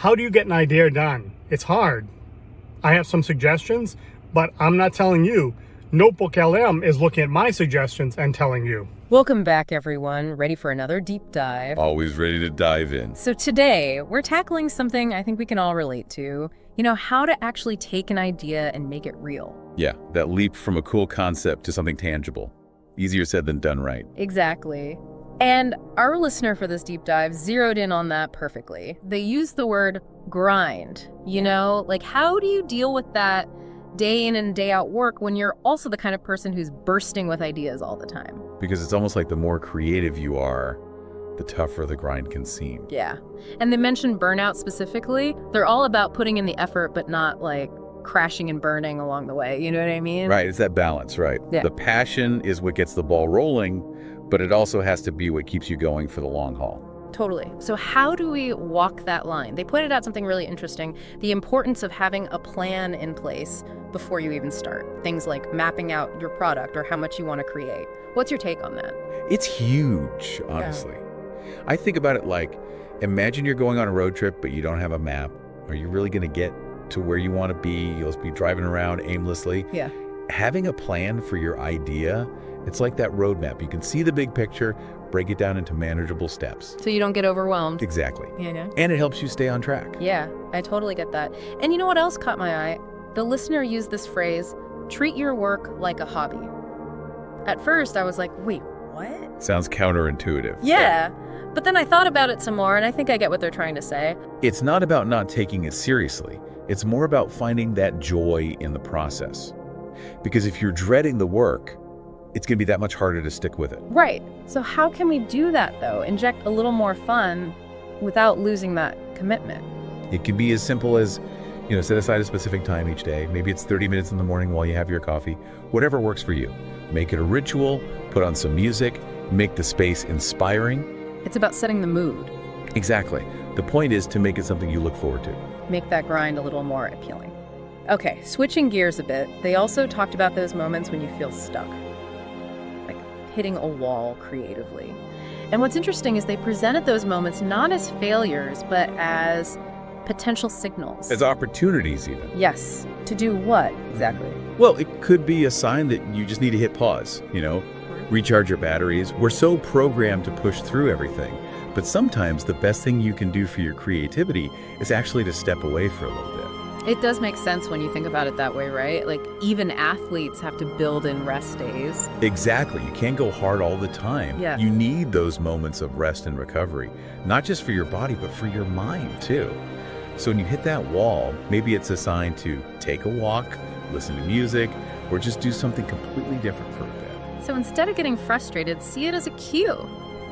How do you get an idea done? It's hard. I have some suggestions, but I'm not telling you. Notebook LM is looking at my suggestions and telling you. Welcome back, everyone. Ready for another deep dive? Always ready to dive in. So today, we're tackling something I think we can all relate to. How to actually take an idea and make it real. Yeah, that leap from a cool concept to something tangible. Easier said than done, right? Exactly. And our listener for this deep dive zeroed in on that perfectly. They used the word grind. How do you deal with that day in and day out work when you're also the kind of person who's bursting with ideas all the time? Because it's almost like the more creative you are, the tougher the grind can seem. Yeah. And they mentioned burnout specifically. They're all about putting in the effort, but not like crashing and burning along the way. You know what I mean? Right, it's that balance, right? Yeah. The passion is what gets the ball rolling, but it also has to be what keeps you going for the long haul. Totally. So how do we walk that line? They pointed out something really interesting, the importance of having a plan in place before you even start. Things like mapping out your product or how much you want to create. What's your take on that? It's huge, honestly. I think about it like, imagine you're going on a road trip, but you don't have a map. Are you really going to get to where you want to be? You'll just be driving around aimlessly. Yeah. Having a plan for your idea, it's like that roadmap. You can see the big picture, break it down into manageable steps. So you don't get overwhelmed. Exactly. Yeah. And it helps you stay on track. Yeah, I totally get that. And you know what else caught my eye? The listener used this phrase, treat your work like a hobby. At first, I was like, wait, what? Sounds counterintuitive. Yeah. But then I thought about it some more, and I think I get what they're trying to say. It's not about not taking it seriously. It's more about finding that joy in the process. Because if you're dreading the work, it's going to be that much harder to stick with it. Right. So how can we do that, though? Inject a little more fun without losing that commitment? It can be as simple as, set aside a specific time each day. Maybe it's 30 minutes in the morning while you have your coffee. Whatever works for you. Make it a ritual, put on some music, make the space inspiring. It's about setting the mood. Exactly. The point is to make it something you look forward to. Make that grind a little more appealing. Okay, switching gears a bit, they also talked about those moments when you feel stuck. Like hitting a wall creatively. And what's interesting is they presented those moments not as failures, but as potential signals. As opportunities even. Yes. To do what exactly? Well, it could be a sign that you just need to hit pause, recharge your batteries. We're so programmed to push through everything. But sometimes the best thing you can do for your creativity is actually to step away for a little bit. It does make sense when you think about it that way, right? Like even athletes have to build in rest days. Exactly. You can't go hard all the time. Yeah. You need those moments of rest and recovery, not just for your body, but for your mind too. So when you hit that wall, maybe it's a sign to take a walk, listen to music, or just do something completely different for a bit. So instead of getting frustrated, see it as a cue.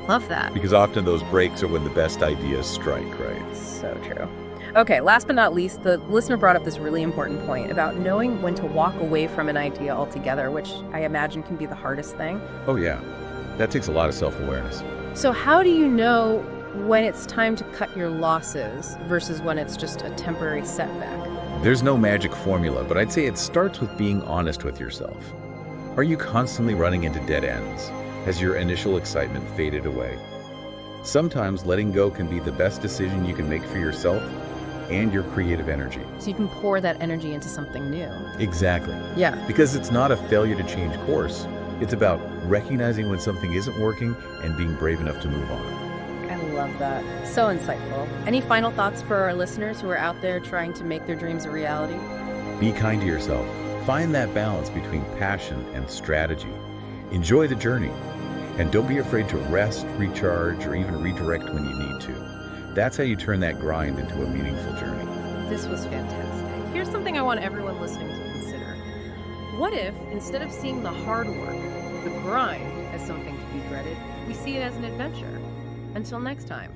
Love that. Because often those breaks are when the best ideas strike, right? So true. Okay, last but not least, the listener brought up this really important point about knowing when to walk away from an idea altogether, which I imagine can be the hardest thing. Oh yeah, that takes a lot of self-awareness. So how do you know when it's time to cut your losses versus when it's just a temporary setback? There's no magic formula, but I'd say it starts with being honest with yourself. Are you constantly running into dead ends? Has your initial excitement faded away? Sometimes letting go can be the best decision you can make for yourself and your creative energy. So you can pour that energy into something new. Exactly. Yeah. Because it's not a failure to change course. It's about recognizing when something isn't working and being brave enough to move on. I love that. So insightful. Any final thoughts for our listeners who are out there trying to make their dreams a reality? Be kind to yourself. Find that balance between passion and strategy. Enjoy the journey. And don't be afraid to rest, recharge, or even redirect when you need to. That's how you turn that grind into a meaningful journey. This was fantastic. Here's something I want everyone listening to consider. What if, instead of seeing the hard work, the grind, as something to be dreaded, we see it as an adventure? Until next time.